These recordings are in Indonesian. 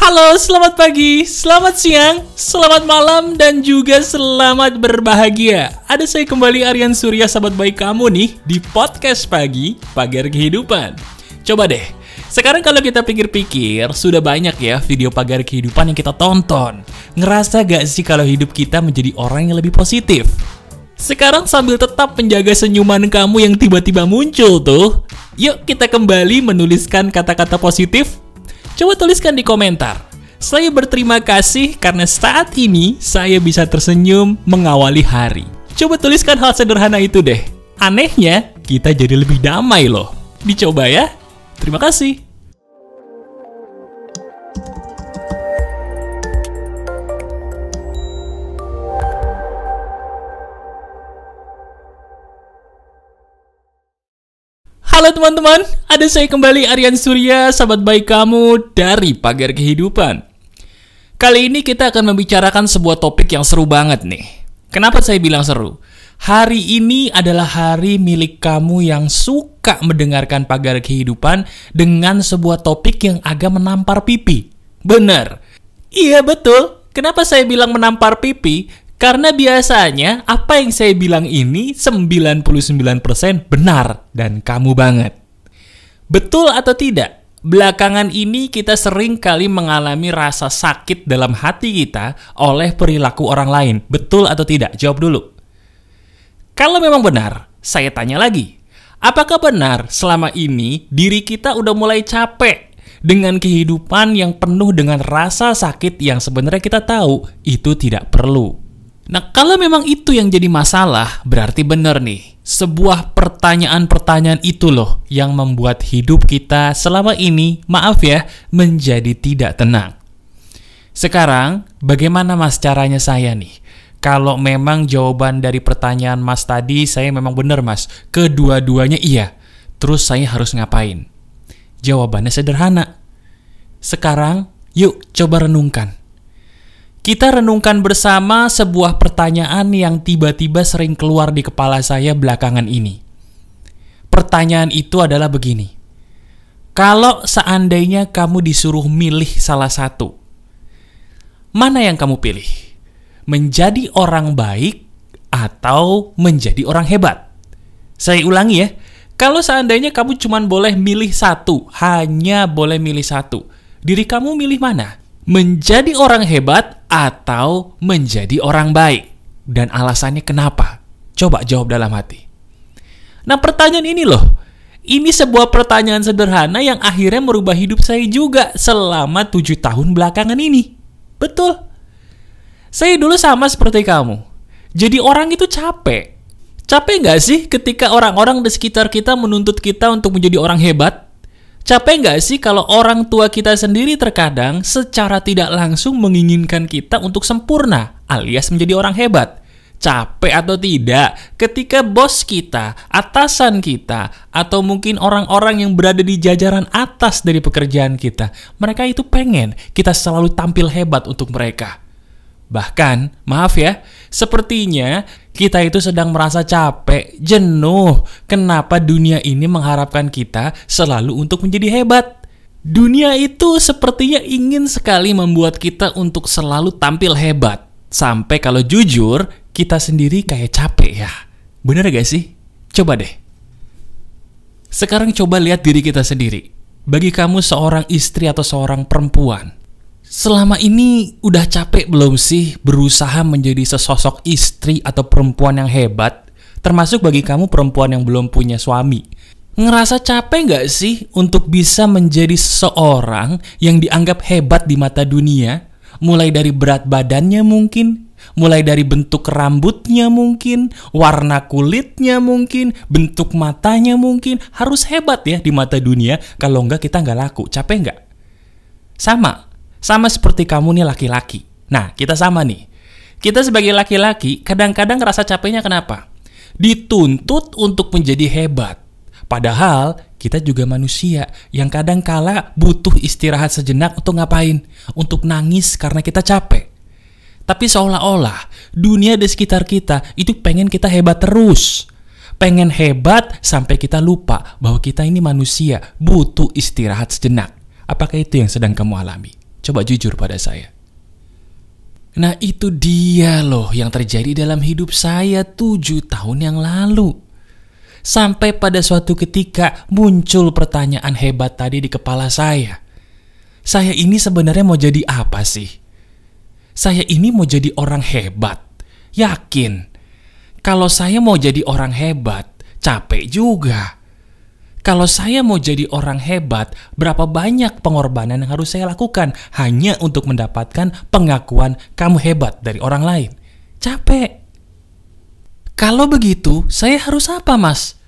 Halo, selamat pagi, selamat siang, selamat malam, dan juga selamat berbahagia. Ada saya kembali, Aryan Surya, sahabat baik kamu nih, di podcast pagi, Pagar Kehidupan. Coba deh, sekarang kalau kita pikir-pikir, sudah banyak ya video pagar kehidupan yang kita tonton. Ngerasa gak sih kalau hidup kita menjadi orang yang lebih positif? Sekarang sambil tetap menjaga senyuman kamu yang tiba-tiba muncul tuh, yuk kita kembali menuliskan kata-kata positif. Coba tuliskan di komentar. Saya berterima kasih karena saat ini saya bisa tersenyum mengawali hari. Coba tuliskan hal sederhana itu deh. Anehnya, kita jadi lebih damai loh. Dicoba ya. Terima kasih. Halo teman-teman, ada saya kembali, Aryan Surya, sahabat baik kamu dari Pagar Kehidupan. Kali ini kita akan membicarakan sebuah topik yang seru banget nih. Kenapa saya bilang seru? Hari ini adalah hari milik kamu yang suka mendengarkan Pagar Kehidupan dengan sebuah topik yang agak menampar pipi. Bener. Iya betul. Kenapa saya bilang menampar pipi? Karena biasanya apa yang saya bilang ini 99% benar dan kamu banget. Betul atau tidak? Belakangan ini kita sering kali mengalami rasa sakit dalam hati kita oleh perilaku orang lain. Betul atau tidak? Jawab dulu. Kalau memang benar, saya tanya lagi. Apakah benar selama ini diri kita udah mulai capek dengan kehidupan yang penuh dengan rasa sakit yang sebenarnya kita tahu itu tidak perlu? Nah, kalau memang itu yang jadi masalah, berarti benar nih. Sebuah pertanyaan-pertanyaan itu loh yang membuat hidup kita selama ini, maaf ya, menjadi tidak tenang. Sekarang, bagaimana mas caranya saya nih? Kalau memang jawaban dari pertanyaan mas tadi, saya memang benar mas. Kedua-duanya iya. Terus saya harus ngapain? Jawabannya sederhana. Sekarang, yuk coba renungkan. Kita renungkan bersama sebuah pertanyaan yang tiba-tiba sering keluar di kepala saya belakangan ini. Pertanyaan itu adalah begini. Kalau seandainya kamu disuruh milih salah satu, mana yang kamu pilih? Menjadi orang baik atau menjadi orang hebat? Saya ulangi ya. Kalau seandainya kamu cuma boleh milih satu, hanya boleh milih satu, diri kamu milih mana? Menjadi orang hebat atau menjadi orang baik? Dan alasannya kenapa? Coba jawab dalam hati. Nah, pertanyaan ini loh. Ini sebuah pertanyaan sederhana yang akhirnya merubah hidup saya juga selama 7 tahun belakangan ini. Betul. Saya dulu sama seperti kamu. Jadi orang itu capek. Capek nggak sih ketika orang-orang di sekitar kita menuntut kita untuk menjadi orang hebat? Capek nggak sih kalau orang tua kita sendiri terkadang secara tidak langsung menginginkan kita untuk sempurna alias menjadi orang hebat? Capek atau tidak ketika bos kita, atasan kita, atau mungkin orang-orang yang berada di jajaran atas dari pekerjaan kita, mereka itu pengen kita selalu tampil hebat untuk mereka. Bahkan, maaf ya, sepertinya kita itu sedang merasa capek, jenuh. Kenapa dunia ini mengharapkan kita selalu untuk menjadi hebat? Dunia itu sepertinya ingin sekali membuat kita untuk selalu tampil hebat. Sampai kalau jujur, kita sendiri kayak capek ya. Bener gak sih? Coba deh. Sekarang coba lihat diri kita sendiri. Bagi kamu seorang istri atau seorang perempuan, selama ini udah capek belum sih berusaha menjadi sesosok istri atau perempuan yang hebat? Termasuk bagi kamu perempuan yang belum punya suami. Ngerasa capek gak sih untuk bisa menjadi seseorang yang dianggap hebat di mata dunia? Mulai dari berat badannya mungkin, mulai dari bentuk rambutnya mungkin, warna kulitnya mungkin, bentuk matanya mungkin. Harus hebat ya di mata dunia, kalau enggak kita gak laku. Capek gak? Sama seperti kamu nih laki-laki. Nah, kita sama nih. Kita sebagai laki-laki kadang-kadang ngerasa capeknya kenapa? Dituntut untuk menjadi hebat. Padahal kita juga manusia yang kadang kala butuh istirahat sejenak untuk ngapain? Untuk nangis karena kita capek. Tapi seolah-olah dunia di sekitar kita itu pengen kita hebat terus. Pengen hebat sampai kita lupa bahwa kita ini manusia, butuh istirahat sejenak. Apakah itu yang sedang kamu alami? Coba jujur pada saya. Nah itu dia loh yang terjadi dalam hidup saya 7 tahun yang lalu. Sampai pada suatu ketika muncul pertanyaan hebat tadi di kepala saya. Saya ini sebenarnya mau jadi apa sih? Saya ini mau jadi orang hebat. Yakin. Kalau saya mau jadi orang hebat, capek juga. Kalau saya mau jadi orang hebat, berapa banyak pengorbanan yang harus saya lakukan hanya untuk mendapatkan pengakuan kamu hebat dari orang lain? Capek. Kalau begitu, saya harus apa, Mas?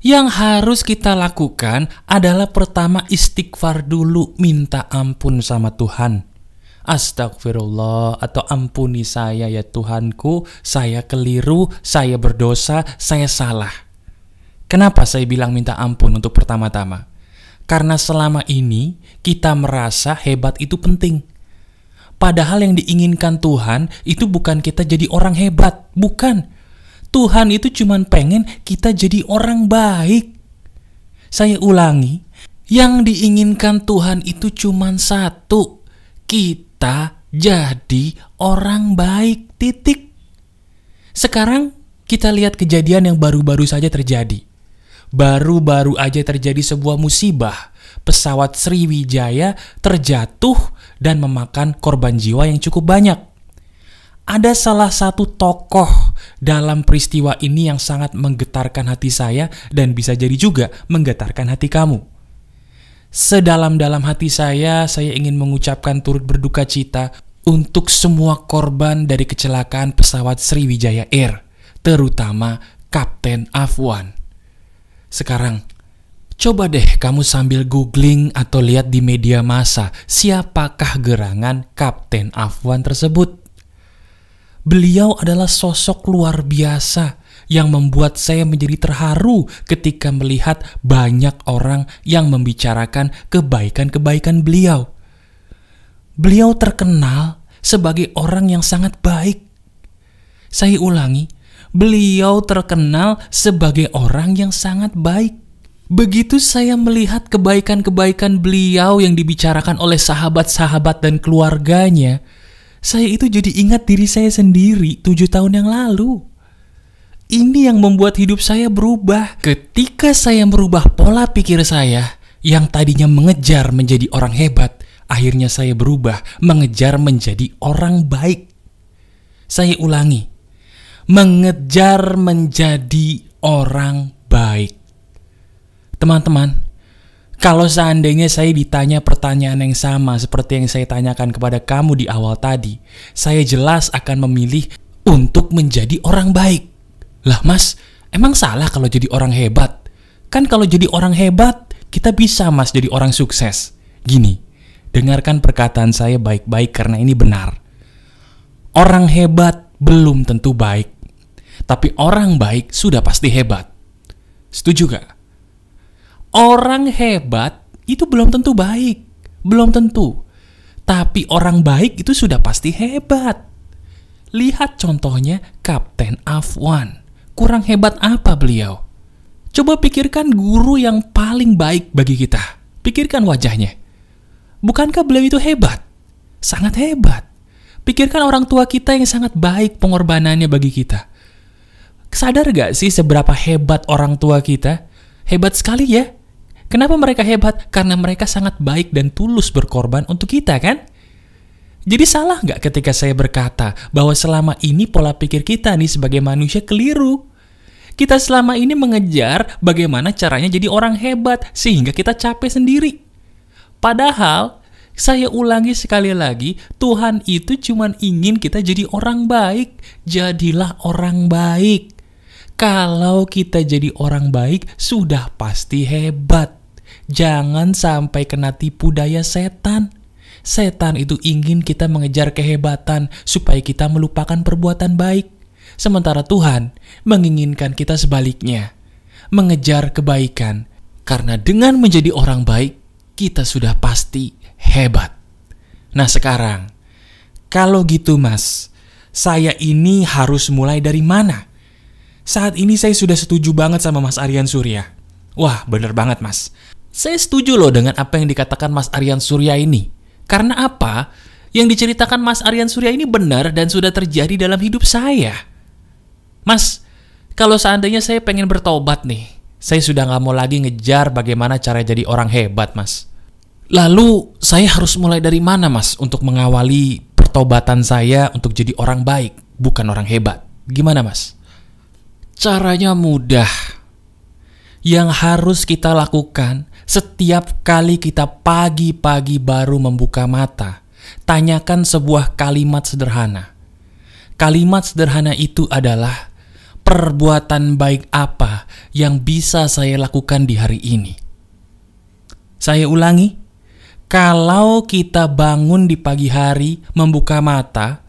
Yang harus kita lakukan adalah pertama istighfar dulu, minta ampun sama Tuhan. Astagfirullah, atau ampuni saya ya Tuhanku, saya keliru, saya berdosa, saya salah. Kenapa saya bilang minta ampun untuk pertama-tama? Karena selama ini kita merasa hebat itu penting. Padahal yang diinginkan Tuhan itu bukan kita jadi orang hebat, bukan. Tuhan itu cuma pengen kita jadi orang baik. Saya ulangi, yang diinginkan Tuhan itu cuma satu, kita jadi orang baik, titik. Sekarang kita lihat kejadian yang baru-baru saja terjadi. Baru-baru aja terjadi sebuah musibah. Pesawat Sriwijaya terjatuh dan memakan korban jiwa yang cukup banyak. Ada salah satu tokoh dalam peristiwa ini yang sangat menggetarkan hati saya dan bisa jadi juga menggetarkan hati kamu. Sedalam-dalam hati saya ingin mengucapkan turut berduka cita untuk semua korban dari kecelakaan pesawat Sriwijaya Air, terutama Kapten Afwan. Sekarang, coba deh kamu sambil googling atau lihat di media massa siapakah gerangan Kapten Afwan tersebut. Beliau adalah sosok luar biasa yang membuat saya menjadi terharu ketika melihat banyak orang yang membicarakan kebaikan-kebaikan beliau. Beliau terkenal sebagai orang yang sangat baik. Saya ulangi, beliau terkenal sebagai orang yang sangat baik. Begitu saya melihat kebaikan-kebaikan beliau yang dibicarakan oleh sahabat-sahabat dan keluarganya, saya itu jadi ingat diri saya sendiri 7 tahun yang lalu. Ini yang membuat hidup saya berubah. Ketika saya merubah pola pikir saya, yang tadinya mengejar menjadi orang hebat, akhirnya saya berubah mengejar menjadi orang baik. Saya ulangi, mengejar menjadi orang baik. Teman-teman, kalau seandainya saya ditanya pertanyaan yang sama seperti yang saya tanyakan kepada kamu di awal tadi, saya jelas akan memilih untuk menjadi orang baik. Lah Mas, emang salah kalau jadi orang hebat? Kan kalau jadi orang hebat, kita bisa Mas jadi orang sukses. Gini, dengarkan perkataan saya baik-baik karena ini benar. Orang hebat belum tentu baik, tapi orang baik sudah pasti hebat. Setuju gak? Orang hebat itu belum tentu baik, belum tentu. Tapi orang baik itu sudah pasti hebat. Lihat contohnya Kapten Afwan. Kurang hebat apa beliau? Coba pikirkan guru yang paling baik bagi kita. Pikirkan wajahnya. Bukankah beliau itu hebat? Sangat hebat. Pikirkan orang tua kita yang sangat baik pengorbanannya bagi kita. Sadar gak sih seberapa hebat orang tua kita? Hebat sekali ya. Kenapa mereka hebat? Karena mereka sangat baik dan tulus berkorban untuk kita kan? Jadi salah nggak ketika saya berkata bahwa selama ini pola pikir kita nih sebagai manusia keliru? Kita selama ini mengejar bagaimana caranya jadi orang hebat sehingga kita capek sendiri. Padahal, saya ulangi sekali lagi, Tuhan itu cuma ingin kita jadi orang baik. Jadilah orang baik. Kalau kita jadi orang baik, sudah pasti hebat. Jangan sampai kena tipu daya setan. Setan itu ingin kita mengejar kehebatan supaya kita melupakan perbuatan baik. Sementara Tuhan menginginkan kita sebaliknya, mengejar kebaikan. Karena dengan menjadi orang baik, kita sudah pasti hebat. Nah sekarang, kalau gitu Mas, saya ini harus mulai dari mana? Saat ini saya sudah setuju banget sama Mas Aryan Surya. Wah bener banget Mas. Saya setuju loh dengan apa yang dikatakan Mas Aryan Surya ini. Karena apa? Yang diceritakan Mas Aryan Surya ini benar dan sudah terjadi dalam hidup saya. Mas, kalau seandainya saya pengen bertobat nih, saya sudah nggak mau lagi ngejar bagaimana cara jadi orang hebat, Mas. Lalu, saya harus mulai dari mana, Mas, untuk mengawali pertobatan saya untuk jadi orang baik, bukan orang hebat? Gimana, Mas? Caranya mudah. Yang harus kita lakukan setiap kali kita pagi-pagi baru membuka mata, tanyakan sebuah kalimat sederhana. Kalimat sederhana itu adalah, perbuatan baik apa yang bisa saya lakukan di hari ini? Saya ulangi, kalau kita bangun di pagi hari, membuka mata,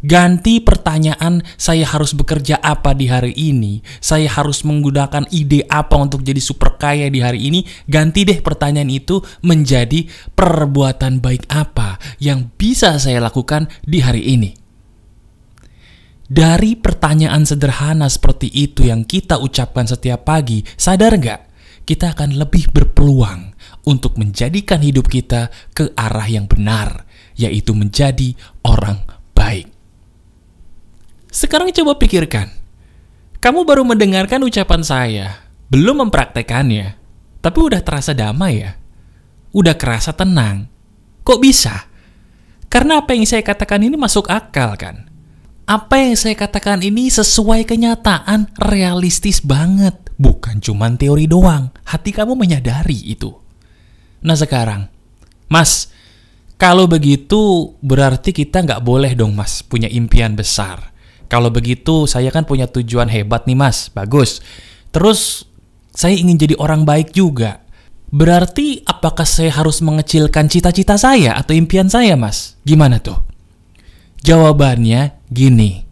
ganti pertanyaan, saya harus bekerja apa di hari ini, saya harus menggunakan ide apa untuk jadi super kaya di hari ini, ganti deh pertanyaan itu menjadi, perbuatan baik apa yang bisa saya lakukan di hari ini. Dari pertanyaan sederhana seperti itu yang kita ucapkan setiap pagi, sadar nggak? Kita akan lebih berpeluang untuk menjadikan hidup kita ke arah yang benar, yaitu menjadi orang baik. Sekarang coba pikirkan, kamu baru mendengarkan ucapan saya, belum mempraktekannya, tapi udah terasa damai ya? Udah kerasa tenang. Kok bisa? Karena apa yang saya katakan ini masuk akal kan? Apa yang saya katakan ini sesuai kenyataan, realistis banget. Bukan cuman teori doang. Hati kamu menyadari itu. Nah sekarang, Mas, kalau begitu berarti kita nggak boleh dong, Mas, punya impian besar. Kalau begitu saya kan punya tujuan hebat nih, Mas. Bagus. Terus saya ingin jadi orang baik juga. Berarti apakah saya harus mengecilkan cita-cita saya atau impian saya, Mas? Gimana tuh? Jawabannya gini,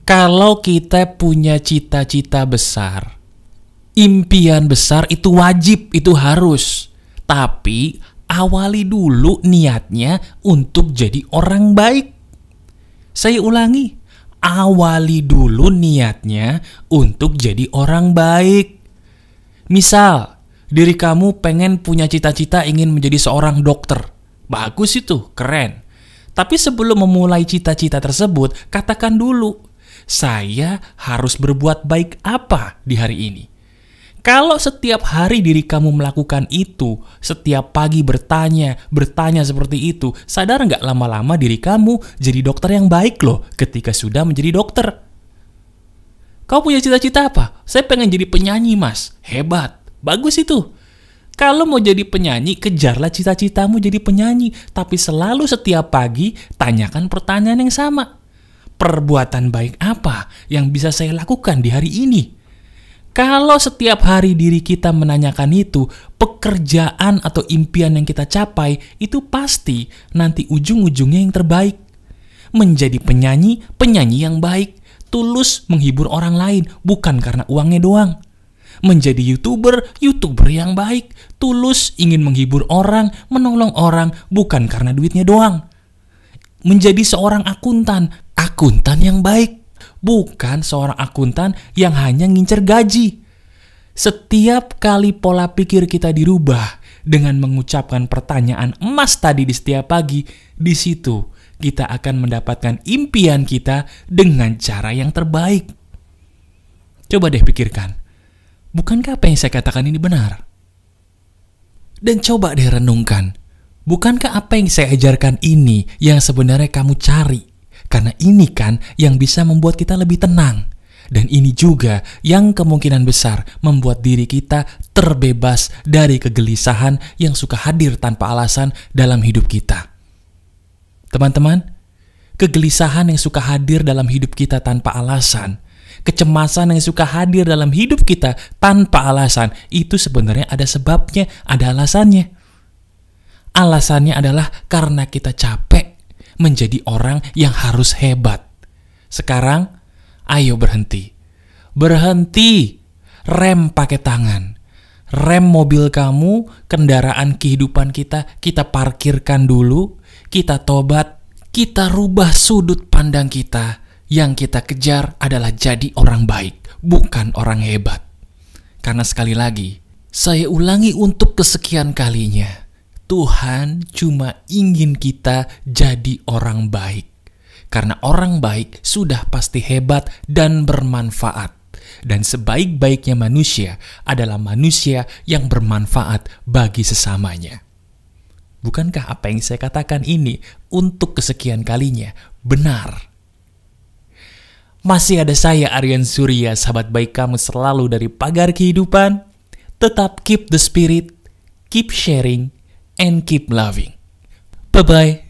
kalau kita punya cita-cita besar, impian besar itu wajib, itu harus. Tapi awali dulu niatnya untuk jadi orang baik. Saya ulangi, awali dulu niatnya untuk jadi orang baik. Misal, diri kamu pengen punya cita-cita ingin menjadi seorang dokter. Bagus itu, keren. Tapi sebelum memulai cita-cita tersebut, katakan dulu, saya harus berbuat baik apa di hari ini? Kalau setiap hari diri kamu melakukan itu, setiap pagi bertanya seperti itu, sadar nggak lama-lama diri kamu jadi dokter yang baik loh ketika sudah menjadi dokter? Kau punya cita-cita apa? Saya pengen jadi penyanyi, Mas. Hebat. Bagus itu. Kalau mau jadi penyanyi, kejarlah cita-citamu jadi penyanyi. Tapi selalu setiap pagi, tanyakan pertanyaan yang sama. Perbuatan baik apa yang bisa saya lakukan di hari ini? Kalau setiap hari diri kita menanyakan itu, pekerjaan atau impian yang kita capai, itu pasti nanti ujung-ujungnya yang terbaik. Menjadi penyanyi yang baik. Tulus menghibur orang lain, bukan karena uangnya doang. Menjadi YouTuber yang baik, tulus ingin menghibur orang, menolong orang, bukan karena duitnya doang. Menjadi seorang akuntan yang baik, bukan seorang akuntan yang hanya ngincer gaji. Setiap kali pola pikir kita dirubah dengan mengucapkan pertanyaan emas tadi di setiap pagi, di situ kita akan mendapatkan impian kita dengan cara yang terbaik. Coba deh pikirkan. Bukankah apa yang saya katakan ini benar? Dan coba deh renungkan, bukankah apa yang saya ajarkan ini yang sebenarnya kamu cari? Karena ini kan yang bisa membuat kita lebih tenang. Dan ini juga yang kemungkinan besar membuat diri kita terbebas dari kegelisahan yang suka hadir tanpa alasan dalam hidup kita. Teman-teman, kegelisahan yang suka hadir dalam hidup kita tanpa alasan, kecemasan yang suka hadir dalam hidup kita tanpa alasan, itu sebenarnya ada sebabnya, ada alasannya. Alasannya adalah karena kita capek menjadi orang yang harus hebat. Sekarang, ayo berhenti. Berhenti. Rem pakai tangan. Rem mobil kamu, kendaraan kehidupan kita parkirkan dulu. Kita tobat. Kita rubah sudut pandang kita. Yang kita kejar adalah jadi orang baik, bukan orang hebat. Karena sekali lagi, saya ulangi untuk kesekian kalinya, Tuhan cuma ingin kita jadi orang baik. Karena orang baik sudah pasti hebat dan bermanfaat. Dan sebaik-baiknya manusia adalah manusia yang bermanfaat bagi sesamanya. Bukankah apa yang saya katakan ini untuk kesekian kalinya benar? Masih ada saya, Aryan Surya, sahabat baik kamu selalu dari Pagar Kehidupan. Tetap keep the spirit, keep sharing, and keep loving. Bye-bye.